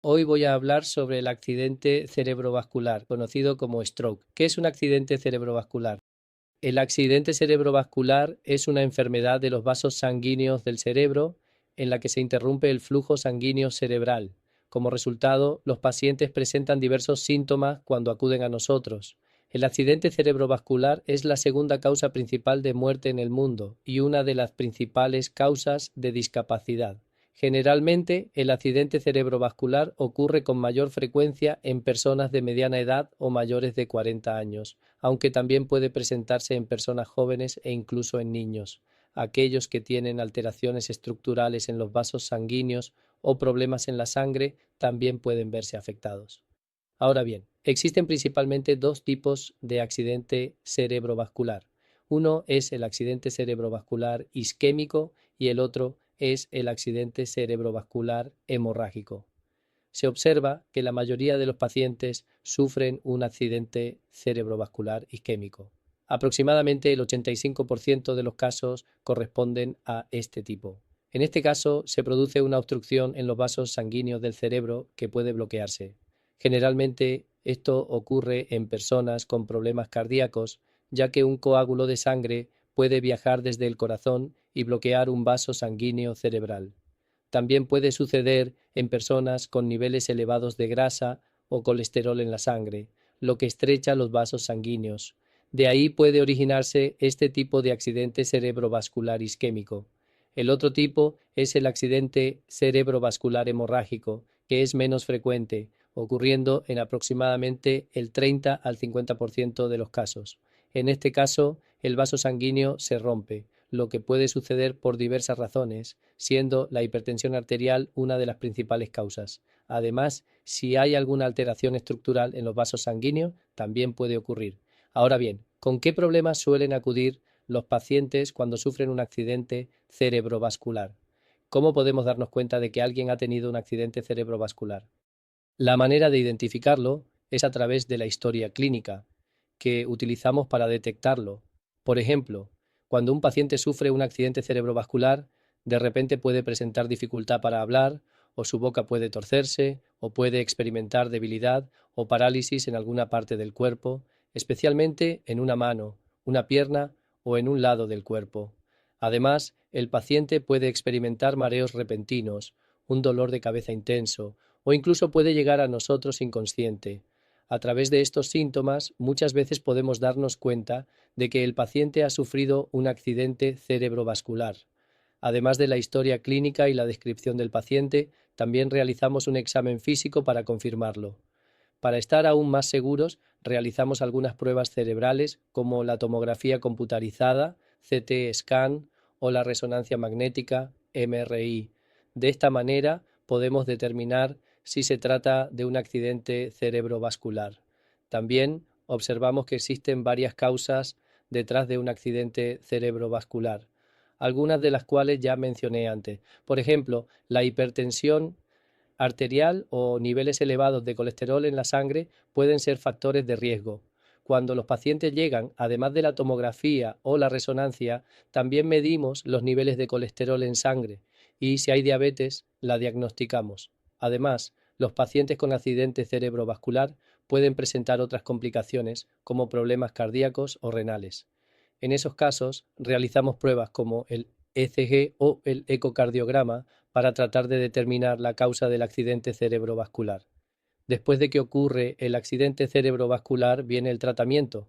Hoy voy a hablar sobre el accidente cerebrovascular, conocido como stroke. ¿Qué es un accidente cerebrovascular? El accidente cerebrovascular es una enfermedad de los vasos sanguíneos del cerebro en la que se interrumpe el flujo sanguíneo cerebral. Como resultado, los pacientes presentan diversos síntomas cuando acuden a nosotros. El accidente cerebrovascular es la segunda causa principal de muerte en el mundo y una de las principales causas de discapacidad. Generalmente, el accidente cerebrovascular ocurre con mayor frecuencia en personas de mediana edad o mayores de 40 años, aunque también puede presentarse en personas jóvenes e incluso en niños. Aquellos que tienen alteraciones estructurales en los vasos sanguíneos o problemas en la sangre también pueden verse afectados. Ahora bien, existen principalmente dos tipos de accidente cerebrovascular. Uno es el accidente cerebrovascular isquémico y el otro es el accidente cerebrovascular hemorrágico. Se observa que la mayoría de los pacientes sufren un accidente cerebrovascular isquémico. Aproximadamente el 85% de los casos corresponden a este tipo. En este caso, se produce una obstrucción en los vasos sanguíneos del cerebro que puede bloquearse. Generalmente, esto ocurre en personas con problemas cardíacos, ya que un coágulo de sangre puede viajar desde el corazón y bloquear un vaso sanguíneo cerebral. También puede suceder en personas con niveles elevados de grasa o colesterol en la sangre, lo que estrecha los vasos sanguíneos. De ahí puede originarse este tipo de accidente cerebrovascular isquémico. El otro tipo es el accidente cerebrovascular hemorrágico, que es menos frecuente, ocurriendo en aproximadamente el 30 al 50% de los casos. En este caso, el vaso sanguíneo se rompe, lo que puede suceder por diversas razones, siendo la hipertensión arterial una de las principales causas. Además, si hay alguna alteración estructural en los vasos sanguíneos, también puede ocurrir. Ahora bien, ¿con qué problemas suelen acudir los pacientes cuando sufren un accidente cerebrovascular? ¿Cómo podemos darnos cuenta de que alguien ha tenido un accidente cerebrovascular? La manera de identificarlo es a través de la historia clínica que utilizamos para detectarlo. Por ejemplo, cuando un paciente sufre un accidente cerebrovascular, de repente puede presentar dificultad para hablar, o su boca puede torcerse, o puede experimentar debilidad o parálisis en alguna parte del cuerpo, especialmente en una mano, una pierna o en un lado del cuerpo. Además, el paciente puede experimentar mareos repentinos, un dolor de cabeza intenso, o incluso puede llegar a nosotros inconsciente. A través de estos síntomas, muchas veces podemos darnos cuenta de que el paciente ha sufrido un accidente cerebrovascular. Además de la historia clínica y la descripción del paciente, también realizamos un examen físico para confirmarlo. Para estar aún más seguros, realizamos algunas pruebas cerebrales como la tomografía computarizada, CT scan o la resonancia magnética, MRI. De esta manera podemos determinar si se trata de un accidente cerebrovascular. También observamos que existen varias causas detrás de un accidente cerebrovascular, algunas de las cuales ya mencioné antes. Por ejemplo, la hipertensión arterial o niveles elevados de colesterol en la sangre pueden ser factores de riesgo. Cuando los pacientes llegan, además de la tomografía o la resonancia, también medimos los niveles de colesterol en sangre y si hay diabetes, la diagnosticamos. Además, los pacientes con accidente cerebrovascular pueden presentar otras complicaciones como problemas cardíacos o renales. En esos casos, realizamos pruebas como el ECG o el ecocardiograma para tratar de determinar la causa del accidente cerebrovascular. Después de que ocurre el accidente cerebrovascular viene el tratamiento.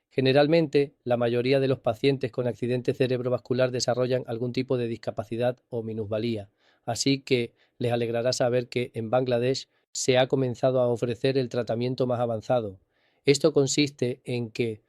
Generalmente, la mayoría de los pacientes con accidente cerebrovascular desarrollan algún tipo de discapacidad o minusvalía, así que les alegrará saber que en Bangladesh se ha comenzado a ofrecer el tratamiento más avanzado. Esto consiste en que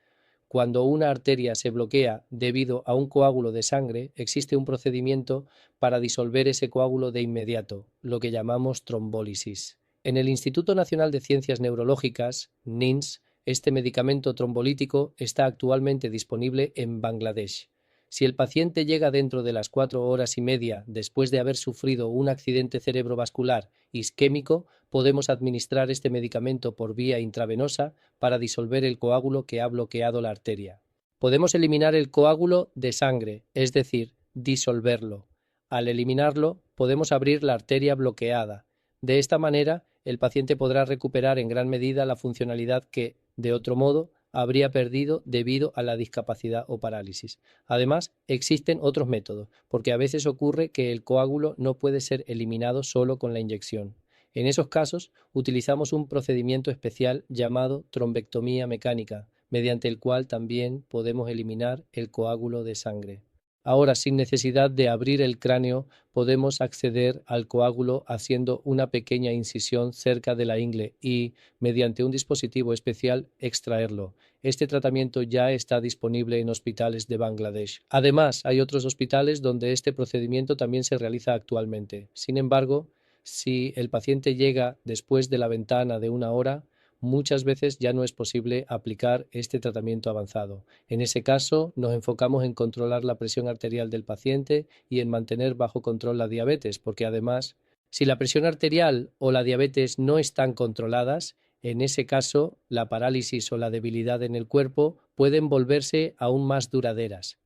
cuando una arteria se bloquea debido a un coágulo de sangre, existe un procedimiento para disolver ese coágulo de inmediato, lo que llamamos trombólisis. En el Instituto Nacional de Ciencias Neurológicas, NINS, este medicamento trombolítico está actualmente disponible en Bangladesh. Si el paciente llega dentro de las 4 horas y media después de haber sufrido un accidente cerebrovascular isquémico, podemos administrar este medicamento por vía intravenosa para disolver el coágulo que ha bloqueado la arteria. Podemos eliminar el coágulo de sangre, es decir, disolverlo. Al eliminarlo, podemos abrir la arteria bloqueada. De esta manera, el paciente podrá recuperar en gran medida la funcionalidad que, de otro modo, habría perdido debido a la discapacidad o parálisis. Además, existen otros métodos, porque a veces ocurre que el coágulo no puede ser eliminado solo con la inyección. En esos casos, utilizamos un procedimiento especial llamado trombectomía mecánica, mediante el cual también podemos eliminar el coágulo de sangre. Ahora, sin necesidad de abrir el cráneo, podemos acceder al coágulo haciendo una pequeña incisión cerca de la ingle y, mediante un dispositivo especial, extraerlo. Este tratamiento ya está disponible en hospitales de Bangladesh. Además, hay otros hospitales donde este procedimiento también se realiza actualmente. Sin embargo, si el paciente llega después de la ventana de una hora, muchas veces ya no es posible aplicar este tratamiento avanzado. En ese caso, nos enfocamos en controlar la presión arterial del paciente y en mantener bajo control la diabetes, porque además, si la presión arterial o la diabetes no están controladas, en ese caso, la parálisis o la debilidad en el cuerpo pueden volverse aún más duraderas.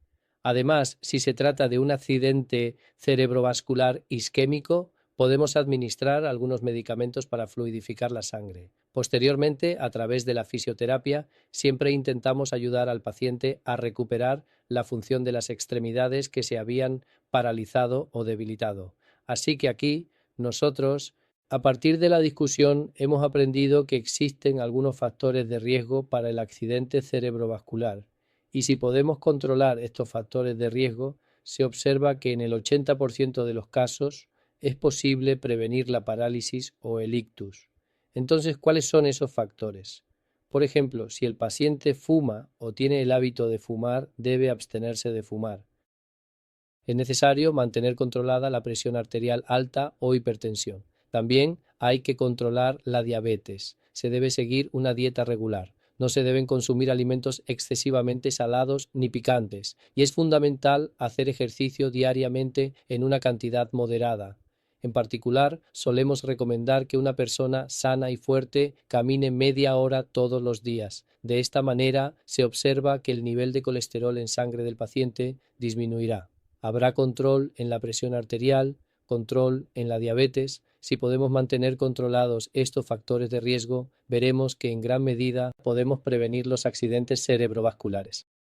Además, si se trata de un accidente cerebrovascular isquémico, podemos administrar algunos medicamentos para fluidificar la sangre. Posteriormente, a través de la fisioterapia, siempre intentamos ayudar al paciente a recuperar la función de las extremidades que se habían paralizado o debilitado. Así que aquí, nosotros, a partir de la discusión, hemos aprendido que existen algunos factores de riesgo para el accidente cerebrovascular. Y si podemos controlar estos factores de riesgo, se observa que en el 80% de los casos es posible prevenir la parálisis o el ictus. Entonces, ¿cuáles son esos factores? Por ejemplo, si el paciente fuma o tiene el hábito de fumar, debe abstenerse de fumar. Es necesario mantener controlada la presión arterial alta o hipertensión. También hay que controlar la diabetes. Se debe seguir una dieta regular. No se deben consumir alimentos excesivamente salados ni picantes. Y es fundamental hacer ejercicio diariamente en una cantidad moderada. En particular, solemos recomendar que una persona sana y fuerte camine media hora todos los días. De esta manera, se observa que el nivel de colesterol en sangre del paciente disminuirá. Habrá control en la presión arterial, control en la diabetes. Si podemos mantener controlados estos factores de riesgo, veremos que en gran medida podemos prevenir los accidentes cerebrovasculares.